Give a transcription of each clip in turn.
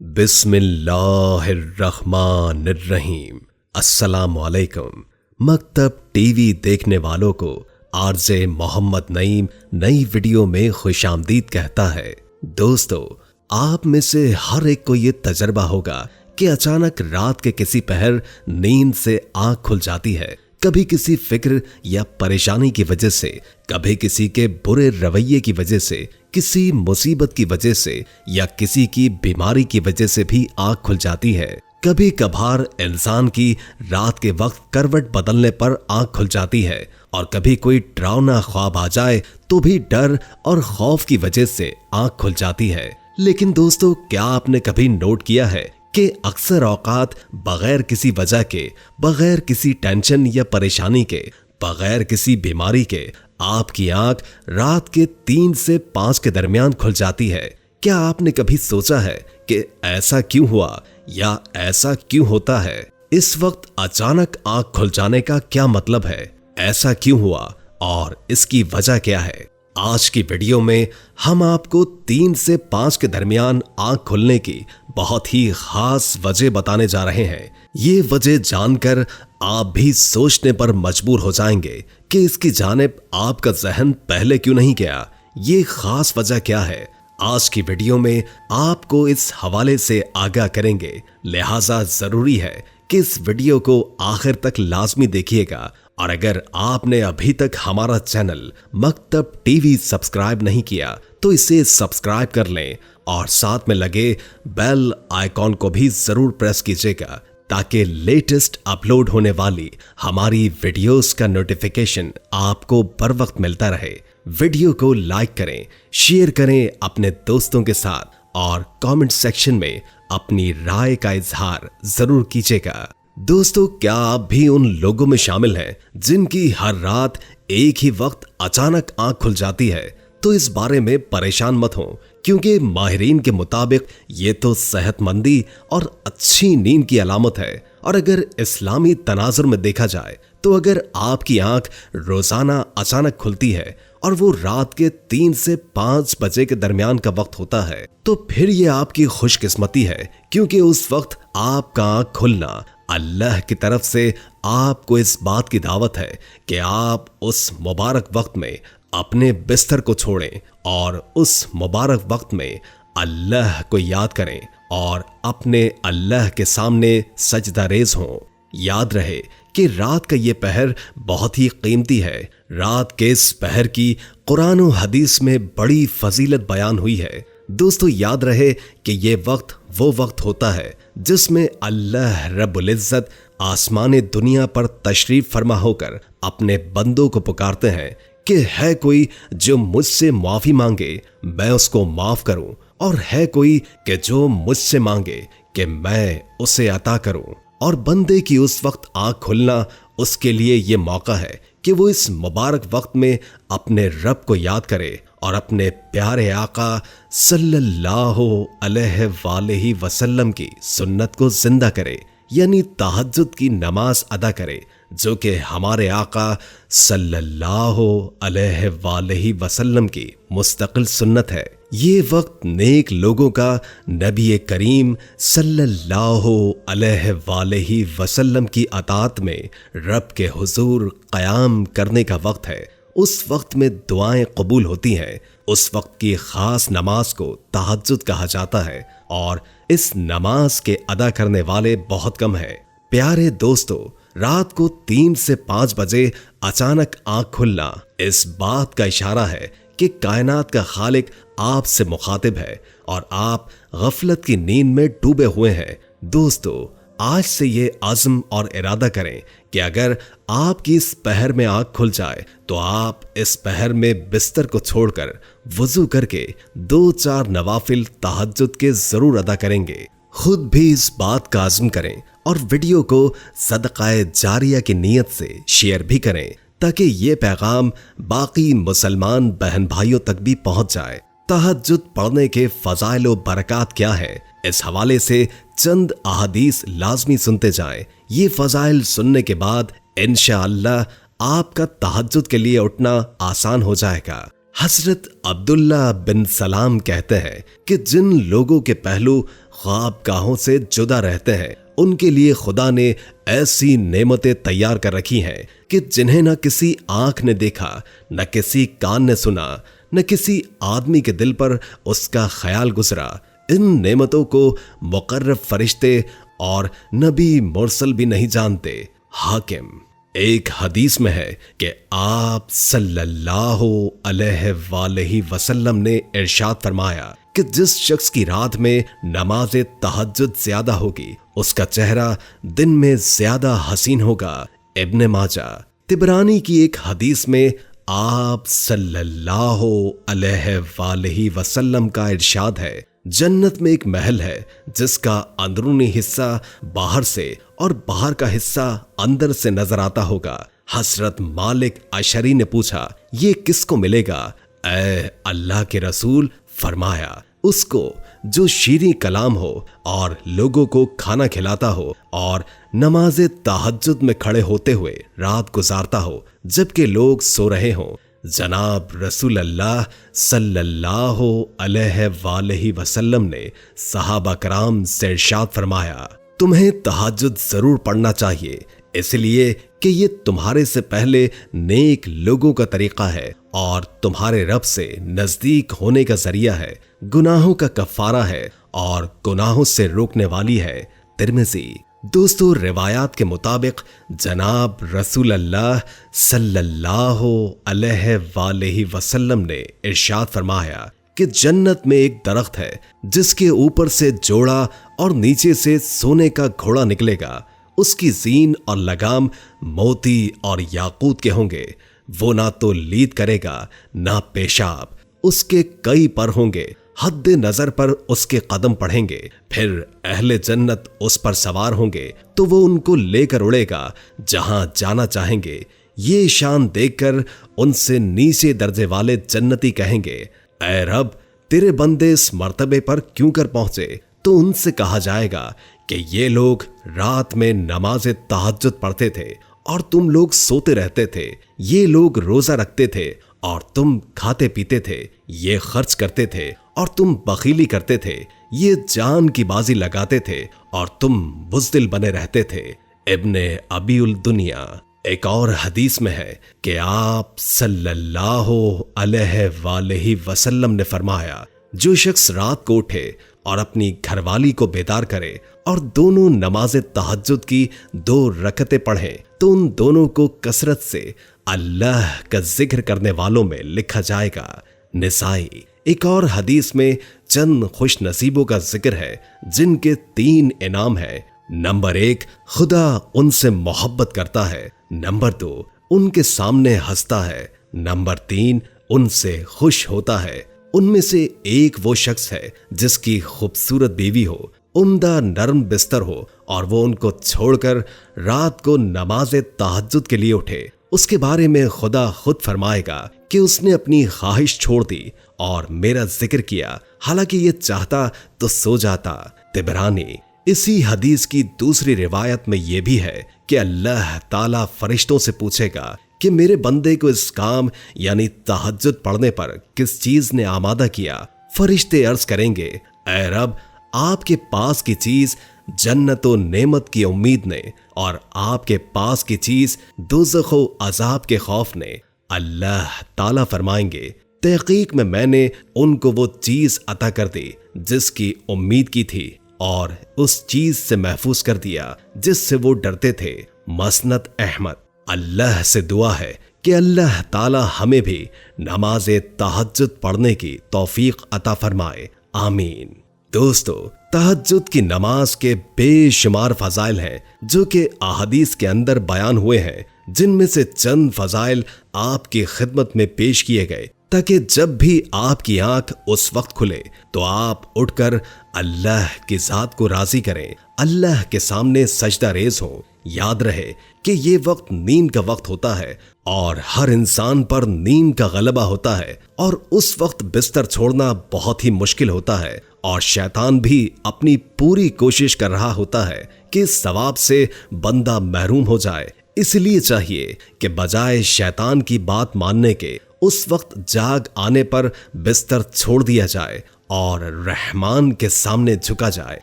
बिस्मिल्लाहिर्रहमानिर्रहीम। अस्सलामुअलैकुम। मकतब टीवी देखने वालों को आरजे मोहम्मद नईम नई वीडियो में खुशामदीद कहता है। दोस्तों, आप में से हर एक को ये तजर्बा होगा कि अचानक रात के किसी पहर नींद से आंख खुल जाती है। कभी किसी फिक्र या परेशानी की वजह से, कभी किसी के बुरे रवैये की वजह से, किसी मुसीबत की वजह से या किसी की बीमारी की वजह से भी आंख खुल जाती है। कभी कभार इंसान की रात के वक्त करवट बदलने पर आंख खुल जाती है और कभी कोई डरावना ख्वाब आ जाए तो भी डर और खौफ की वजह से आंख खुल जाती है। लेकिन दोस्तों, क्या आपने कभी नोट किया है कि अक्सर औकात बगैर किसी वजह के, बगैर किसी टेंशन या परेशानी के, बगैर किसी बीमारी के आपकी आंख रात के 3 से 5 के दरमियान खुल जाती है। क्या आपने कभी सोचा है कि ऐसा क्यों हुआ या ऐसा क्यों होता है? इस वक्त अचानक आंख खुल जाने का क्या मतलब है? ऐसा क्यों हुआ और इसकी वजह क्या है? आज की वीडियो में हम आपको 3 से 5 के दरमियान आंख खुलने की बहुत ही खास वजह बताने जा रहे हैं। ये वजह जानकर आप भी सोचने पर मजबूर हो जाएंगे कि इसकी जानिब आपका जहन पहले क्यों नहीं गया। ये खास वजह क्या है? आज की वीडियो में आपको इस हवाले से आगाह करेंगे, लिहाजा जरूरी है कि इस वीडियो को आखिर तक लाजमी देखिएगा। और अगर आपने अभी तक हमारा चैनल मकतब टीवी सब्सक्राइब नहीं किया तो इसे सब्सक्राइब कर लें और साथ में लगे बेल आइकॉन को भी जरूर प्रेस कीजिएगा ताकि लेटेस्ट अपलोड होने वाली हमारी वीडियोस का नोटिफिकेशन आपको बर वक्त मिलता रहे। वीडियो को लाइक करें, शेयर करें अपने दोस्तों के साथ और कमेंट सेक्शन में अपनी राय का इजहार जरूर कीजिएगा। दोस्तों, क्या आप भी उन लोगों में शामिल हैं जिनकी हर रात एक ही वक्त अचानक आंख खुल जाती है? तो इस बारे में परेशान मत हो, क्योंकि माहिरीन के मुताबिक ये तो सेहतमंदी और अच्छी नींद की अलामत है। और अगर इस्लामी तनाजुर में देखा जाए तो अगर आपकी आंख रोजाना अचानक खुलती है और वो रात के 3 से 5 बजे के दरमियान का वक्त होता है तो फिर ये आपकी खुशकिस्मती है, क्योंकि उस वक्त आपका आंख खुलना अल्लाह की तरफ से आपको इस बात की दावत है कि आप उस मुबारक वक्त में अपने बिस्तर को छोड़ें और उस मुबारक वक्त में अल्लाह को याद करें और अपने अल्लाह के सामने सजदा रेज हों। याद रहे कि रात का ये पहर बहुत ही कीमती है। रात के इस पहर की कुरान और हदीस में बड़ी फजीलत बयान हुई है। दोस्तों, याद रहे कि ये वक्त वो वक्त होता है जिसमें अल्लाह रब्बुल इज्जत आसमान दुनिया पर तशरीफ फरमा होकर अपने बंदों को पुकारते हैं कि है कोई जो मुझसे माफी मांगे मैं उसको माफ करूं, और है कोई कि जो मुझसे मांगे कि मैं उसे अता करूं। और बंदे की उस वक्त आंख खुलना उसके लिए ये मौका है कि वो इस मुबारक वक्त में अपने रब को याद करे और अपने प्यारे आका सल्लल्लाहु अलैहि वसल्लम की सुन्नत को जिंदा करे, यानी तहज्जुद की नमाज अदा करे, जो कि हमारे आका सल्लल्लाहु अलैहि वसल्लम की मुस्तकिल सुन्नत है। ये वक्त नेक लोगों का नबी करीम सल्लल्लाहु अलैहि वसल्लम की अताअत में रब के हुजूर क़याम करने का वक्त है। उस वक्त में दुआएं कबूल होती हैं। उस वक्त की खास नमाज को तहज्जुद कहा जाता है और इस नमाज के अदा करने वाले बहुत कम है। प्यारे दोस्तों, रात को 3 से 5 बजे अचानक आंख खुलना इस बात का इशारा है कि कायनात का खालिक आपसे मुखातिब है और आप गफलत की नींद में डूबे हुए हैं। दोस्तों, आज से ये आज़म और इरादा करें कि अगर आपकी इस पहर में आंख खुल जाए तो आप इस पहर में बिस्तर को छोड़कर वुजू करके 2-4 नवाफिल तहज्जुद के जरूर अदा करेंगे। खुद भी इस बात का आज़म करें और वीडियो को सदक़ाए जारिया की नीयत से शेयर भी करें ताकि ये पैगाम बाकी मुसलमान बहन भाइयों तक भी पहुंच जाए। तहज्जुद पढ़ने के फजाइल व बरकात क्या है, इस हवाले से चंद अहादीस लाजमी सुनते जाएं। ये फजाइल सुनने के बाद इंशाअल्लाह आपका तहज्जुद के लिए उठना आसान हो जाएगा। हजरत अब्दुल्ला बिन सलाम कहते हैं कि जिन लोगों के पहलू ख्वाबगाहों से जुदा रहते हैं, उनके लिए खुदा ने ऐसी नेमतें तैयार कर रखी हैं कि जिन्हें न किसी आंख ने देखा, न किसी कान ने सुना, न किसी आदमी के दिल पर उसका ख्याल गुजरा। इन नेमतों को मुकर्रब फरिश्ते और नबी मुरसल भी नहीं जानते। हाकिम, एक हदीस में है कि आप सल्लल्लाहु अलैहि वसल्लम ने इरशाद फरमाया कि जिस शख्स की रात में नमाज तहज्जुद ज्यादा होगी, उसका चेहरा दिन में ज्यादा हसीन होगा। इब्ने माजा। तिबरानी की एक हदीस में आप सल्लल्लाहु अलैहि वसल्लम का इरशाद है, जन्नत में एक महल है जिसका अंदरूनी हिस्सा बाहर से और बाहर का हिस्सा अंदर से नजर आता होगा। हजरत मालिक अशरी ने पूछा, ये किसको मिलेगा? ऐ अल्लाह के रसूल, फरमाया, उसको जो शीरीं कलाम हो और लोगों को खाना खिलाता हो और नमाज तहज्जुद में खड़े होते हुए रात गुजारता हो जबकि लोग सो रहे हों। जनाब रसूल अल्लाह सल्लल्लाहु अलैहि वसल्लम ने सहाबा कराम से इरशाद फरमाया, तुम्हें तहज्जुद जरूर पढ़ना चाहिए, इसलिए कि ये तुम्हारे से पहले नेक लोगों का तरीका है और तुम्हारे रब से नजदीक होने का जरिया है, गुनाहों का कफारा है और गुनाहों से रोकने वाली है। तिर्मिज़ी। दोस्तों, रिवायात के मुताबिक जनाब रसूल अल्लाह सल्लल्लाहु अलैहि वसल्लम ने इरशाद फरमाया कि जन्नत में एक दरख्त है जिसके ऊपर से जोड़ा और नीचे से सोने का घोड़ा निकलेगा। उसकी जीन और लगाम मोती और याकूत के होंगे। वो ना तो लीद करेगा ना पेशाब। उसके कई पर होंगे, हद नजर पर उसके कदम पड़ेंगे। फिर अहले जन्नत उस पर सवार होंगे तो वो उनको लेकर उड़ेगा जहां जाना चाहेंगे। ये शान देखकर उनसे नीचे दर्जे वाले जन्नती कहेंगे, ऐ रब, तेरे बंदे इस मर्तबे पर क्यों कर पहुंचे? तो उनसे कहा जाएगा कि ये लोग रात में नमाज तहज्जुद पढ़ते थे और तुम लोग सोते रहते थे। ये लोग रोजा रखते थे और तुम खाते पीते थे। ये खर्च करते थे और तुम बखीली करते थे। ये जान की बाजी लगाते थे और तुम बुज़दिल बने रहते थे। इब्ने अबीउल दुनिया। एक और हदीस में है कि आप सल्लल्लाहु अलैहि वसल्लम ने फरमाया, जो शख्स रात को उठे और अपनी घरवाली को बेदार करे और दोनों नमाज तहज्जुद की 2 रकतें पढ़े तो उन दोनों को कसरत से अल्लाह का जिक्र करने वालों में लिखा जाएगा। निसाई। एक और हदीस में चंद खुश नसीबों का जिक्र है जिनके 3 इनाम है। नंबर 1, खुदा उनसे मोहब्बत करता है। नंबर 2, उनके सामने हंसता है। नंबर 3, उनसे खुश होता है। उनमें से एक वो शख्स है जिसकी खूबसूरत बीवी हो, उम्दा नरम बिस्तर हो और वो उनको छोड़कर रात को नमाज तहज्जुद के लिए उठे। उसके बारे में खुदा खुद फरमाएगा कि उसने अपनी ख्वाहिश छोड़ दी और मेरा जिक्र किया, हालांकि ये चाहता तो सो जाता। तिबरानी। इसी हदीस की दूसरी रिवायत में यह भी है कि अल्लाह ताला फरिश्तों से पूछेगा कि मेरे बंदे को इस काम यानी तहज्जुद पढ़ने पर किस चीज ने आमादा किया। फरिश्ते अर्ज करेंगे, ऐ रब, आपके पास की चीज जन्नत व नेमत की उम्मीद ने और आपके पास की चीज दोज़ख व अजाब के खौफ ने। अल्लाह ताला फरमाएंगे, तहकीक में मैंने उनको वो चीज अता कर दी जिसकी उम्मीद की थी और उस चीज से महफूज कर दिया जिससे वो डरते थे। मसनद अहमद। अल्लाह से दुआ है कि अल्लाह ताला हमें भी नमाज तहज्जुद पढ़ने की तौफीक अता फरमाए। आमीन। दोस्तों, तहज्जुद की नमाज के बेशुमार फजाइल हैं जो कि अहादीस के अंदर बयान हुए हैं, जिनमें से चंद फजाइल आपकी खिदमत में पेश किए गए ताकि जब भी आपकी आंख उस वक्त खुले तो आप उठकर अल्लाह की जात को राजी करें, अल्लाह के सामने सजदा रेज हो। याद रहे कि ये वक्त नींद का वक्त होता है और हर इंसान पर नींद का गलबा होता है और उस वक्त बिस्तर छोड़ना बहुत ही मुश्किल होता है और शैतान भी अपनी पूरी कोशिश कर रहा होता है कि इस सवाब से बंदा महरूम हो जाए। इसलिए चाहिए कि बजाय शैतान की बात मानने के उस वक्त जाग आने पर बिस्तर छोड़ दिया जाए और रहमान के सामने झुका जाए।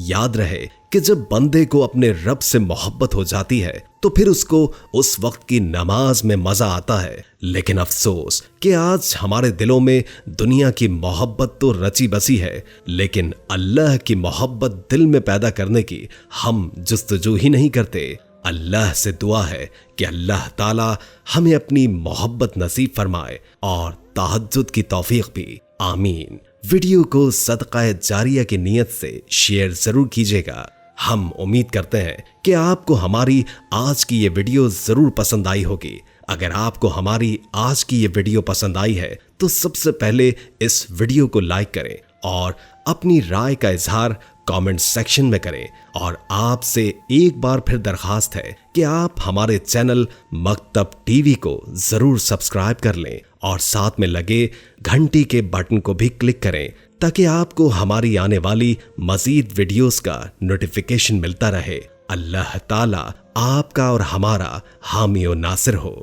याद रहे कि जब बंदे को अपने रब से मोहब्बत हो जाती है तो फिर उसको उस वक्त की नमाज में मजा आता है। लेकिन अफसोस कि आज हमारे दिलों में दुनिया की मोहब्बत तो रची बसी है, लेकिन अल्लाह की मोहब्बत दिल में पैदा करने की हम जुस्तजू ही नहीं करते। अल्लाह से दुआ है कि अल्लाह ताला हमें अपनी मोहब्बत नसीब फरमाए और तहज्जुद की तौफीक भी। आमीन। वीडियो को सदका जारिया की नीयत से शेयर जरूर कीजिएगा। हम उम्मीद करते हैं कि आपको हमारी आज की ये वीडियो जरूर पसंद आई होगी। अगर आपको हमारी आज की ये वीडियो पसंद आई है तो सबसे पहले इस वीडियो को लाइक करें और अपनी राय का इजहार कमेंट सेक्शन में करें। और आपसे एक बार फिर दरखास्त है कि आप हमारे चैनल मकतब टीवी को जरूर सब्सक्राइब कर लें और साथ में लगे घंटी के बटन को भी क्लिक करें ताकि आपको हमारी आने वाली मजीद वीडियोस का नोटिफिकेशन मिलता रहे। अल्लाह ताला आपका और हमारा हामी और नासिर हो।